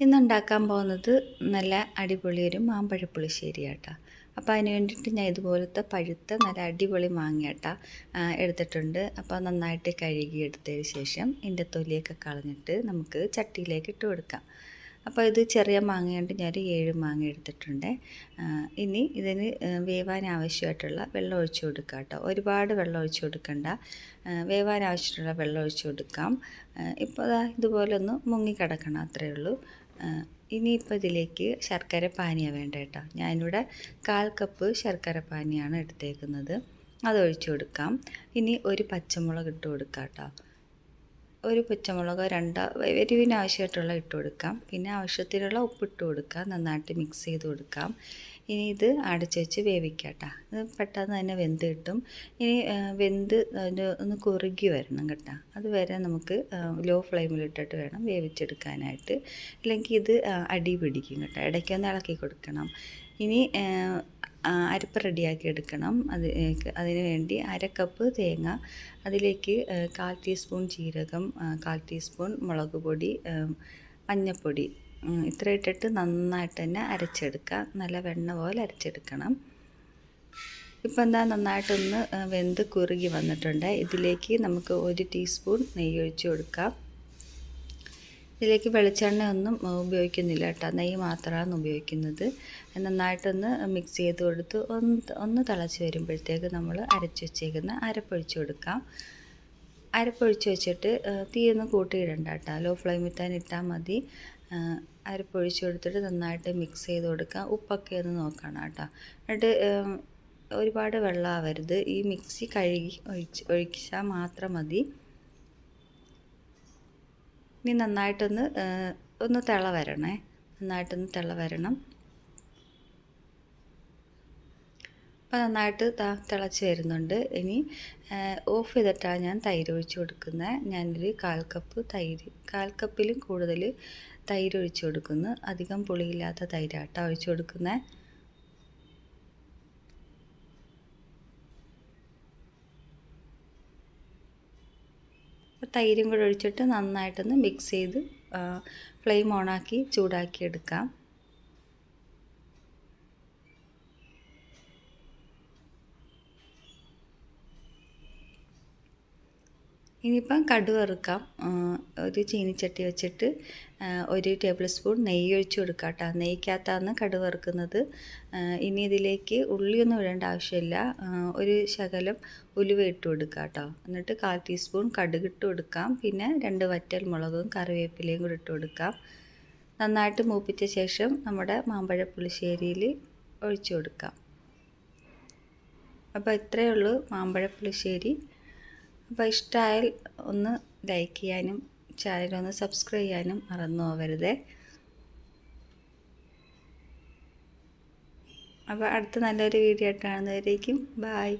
ഇന്നുണ്ടാക്കാൻ പോകുന്നത് നല്ല അടിപൊളി ഒരു മാമ്പഴ പുളിശ്ശേരിയാട്ടോ. അപ്പോൾ അതിന് വേണ്ടിയിട്ട് ഞാൻ ഇതുപോലത്തെ പഴുത്ത നല്ല അടിപൊളി മാങ്ങയാട്ടോ എടുത്തിട്ടുണ്ട്. അപ്പോൾ നന്നായിട്ട് കഴുകി എടുത്തതിന് ശേഷം ഇതിൻ്റെ തൊലിയൊക്കെ കളഞ്ഞിട്ട് നമുക്ക് ചട്ടിയിലേക്ക് ഇട്ട് കൊടുക്കാം. അപ്പോൾ ഇത് ചെറിയ മാങ്ങയുണ്ട്, ഞാനൊരു 7 മാങ്ങ എടുത്തിട്ടുണ്ട്. ഇനി ഇതിന് വേവാൻ ആവശ്യമായിട്ടുള്ള വെള്ളം ഒഴിച്ച് കൊടുക്കാം കേട്ടോ. ഒരുപാട് വെള്ളം ഒഴിച്ച് കൊടുക്കണ്ട, വേവാൻ ആവശ്യമുള്ള വെള്ളം ഒഴിച്ച് കൊടുക്കാം. ഇപ്പോൾ ഇതുപോലെ ഒന്ന് മുങ്ങിക്കിടക്കണം, അത്രയേ ഉള്ളൂ. ഇനിയിപ്പോൾ ഇതിലേക്ക് ശർക്കര പാനിയാണ് വേണ്ട കേട്ടോ. ഞാനിവിടെ 1/4 കപ്പ് ശർക്കര പാനിയാണ് എടുത്തേക്കുന്നത്, അതൊഴിച്ച് കൊടുക്കാം. ഇനി ഒരു പച്ചമുളക് ഇട്ട് കൊടുക്കാം കേട്ടോ. ഒരു പച്ചമുളക് 2 എരിവിന് ആവശ്യമായിട്ടുള്ള ഇട്ട് കൊടുക്കാം. പിന്നെ ആവശ്യത്തിനുള്ള ഉപ്പിട്ട് കൊടുക്കാം, നന്നായിട്ട് മിക്സ് ചെയ്ത് കൊടുക്കാം. ഇനി ഇത് അടച്ച് വെച്ച് വേവിക്കാം കേട്ടോ. ഇത് പെട്ടെന്ന് തന്നെ വെന്ത് കിട്ടും. ഇനി വെന്ത് ഒന്ന് കുറുകി വരണം കേട്ടോ. അതുവരെ നമുക്ക് ലോ ഫ്ലെയിമിലിട്ടിട്ട് വേണം വേവിച്ചെടുക്കാനായിട്ട്, ഇല്ലെങ്കിൽ ഇത് അടി പിടിക്കും കേട്ടോ. ഇടയ്ക്കൊന്ന് ഇളക്കി കൊടുക്കണം. ഇനി അരപ്പ് റെഡിയാക്കി എടുക്കണം. അതിന് വേണ്ടി 1/2 കപ്പ് തേങ്ങ, അതിലേക്ക് 1/4 ടീസ്പൂൺ ജീരകം, 1/4 ടീസ്പൂൺ മുളക് പൊടി, മഞ്ഞൾപ്പൊടി, ഇത്ര ഇട്ടിട്ട് നന്നായിട്ട് തന്നെ അരച്ചെടുക്കുക. നല്ല വെണ്ണ പോലെ അരച്ചെടുക്കണം. ഇപ്പം എന്താ നന്നായിട്ടൊന്ന് വെന്ത് കുറുകി വന്നിട്ടുണ്ട്. ഇതിലേക്ക് നമുക്ക് 1 ടീസ്പൂൺ നെയ്യ് ഒഴിച്ച് കൊടുക്കാം. ഇതിലേക്ക് വെളിച്ചെണ്ണ ഒന്നും ഉപയോഗിക്കുന്നില്ല കേട്ടോ, നെയ്യ് മാത്രമാണ് ഉപയോഗിക്കുന്നത്. നന്നായിട്ടൊന്ന് മിക്സ് ചെയ്ത് കൊടുത്ത് ഒന്ന് തിളച്ച് വരുമ്പോഴത്തേക്ക് നമ്മൾ അരച്ച് വെച്ചേക്കുന്ന അരപ്പൊഴിച്ച് കൊടുക്കാം. അരപ്പൊഴിച്ച് വെച്ചിട്ട് തീയൊന്ന് കൂട്ടിയിടണ്ട കേട്ടോ, ലോ ഫ്ലെയിമിൽ തന്നെ ഇട്ടാൽ മതി. അരപ്പൊഴിച്ച് കൊടുത്തിട്ട് നന്നായിട്ട് മിക്സ് ചെയ്ത് കൊടുക്കാം. ഉപ്പൊക്കെ ഒന്ന് നോക്കണം കേട്ടോ. എന്നിട്ട് ഒരുപാട് വെള്ളമാവരുത്, ഈ മിക്സി കഴുകി ഒഴിച്ചാൽ മാത്രം മതി. ഇനി നന്നായിട്ടൊന്ന് തിള വരണേ, നന്നായിട്ടൊന്ന് തിള വരണം. അപ്പോൾ നന്നായിട്ട് തിളച്ച് വരുന്നുണ്ട്. ഇനി ഓഫ് ചെയ്തിട്ടാണ് ഞാൻ തൈര് ഒഴിച്ച് കൊടുക്കുന്നത്. ഞാനൊരു 1/4 കപ്പ് തൈര്, 1/4 കപ്പിലും കൂടുതൽ തൈര് ഒഴിച്ച് കൊടുക്കുന്നു. അധികം പുളിയില്ലാത്ത തൈരാട്ടോ ഒഴിച്ച് കൊടുക്കുന്നത്. തൈരും കൂടെ ഒഴിച്ചിട്ട് നന്നായിട്ടൊന്ന് മിക്സ് ചെയ്ത് ഫ്ലെയിം ഓണാക്കി ചൂടാക്കി എടുക്കാം. ഇനിയിപ്പം കടുക് വറുക്കാം. ഒരു ചീനിച്ചട്ടി വെച്ചിട്ട് 1 ടേബിൾ സ്പൂൺ നെയ്യ് ഒഴിച്ച് കൊടുക്കാം കേട്ടോ. നെയ്ക്കകത്താണ് കടുക് വറുക്കുന്നത്. ഇനി ഇതിലേക്ക് ഉള്ളിയൊന്നും ഇടേണ്ട ആവശ്യമില്ല, ഒരു ശകലം ഉലുവ ഇട്ട് കൊടുക്കുക കേട്ടോ. എന്നിട്ട് 1/4 ടീസ്പൂൺ കടുക് ഇട്ട് കൊടുക്കാം. പിന്നെ 2 വറ്റൽ മുളകും കറിവേപ്പിലയും കൂടി ഇട്ട് കൊടുക്കാം. നന്നായിട്ട് മൂപ്പിച്ച ശേഷം നമ്മുടെ മാമ്പഴ പുളിശ്ശേരിയിൽ ഒഴിച്ച് കൊടുക്കാം. അപ്പോൾ ഇത്രയേ ഉള്ളൂ മാമ്പഴ പുളിശ്ശേരി. അപ്പോൾ ഇഷ്ടമായാൽ ഒന്ന് ലൈക്ക് ചെയ്യാനും ചാനലൊന്ന് സബ്സ്ക്രൈബ് ചെയ്യാനും മറന്നു പോകരുതേ. അപ്പോൾ അടുത്ത നല്ലൊരു വീഡിയോ ആയിട്ട് കാണുന്നവരേക്കും ബായ്.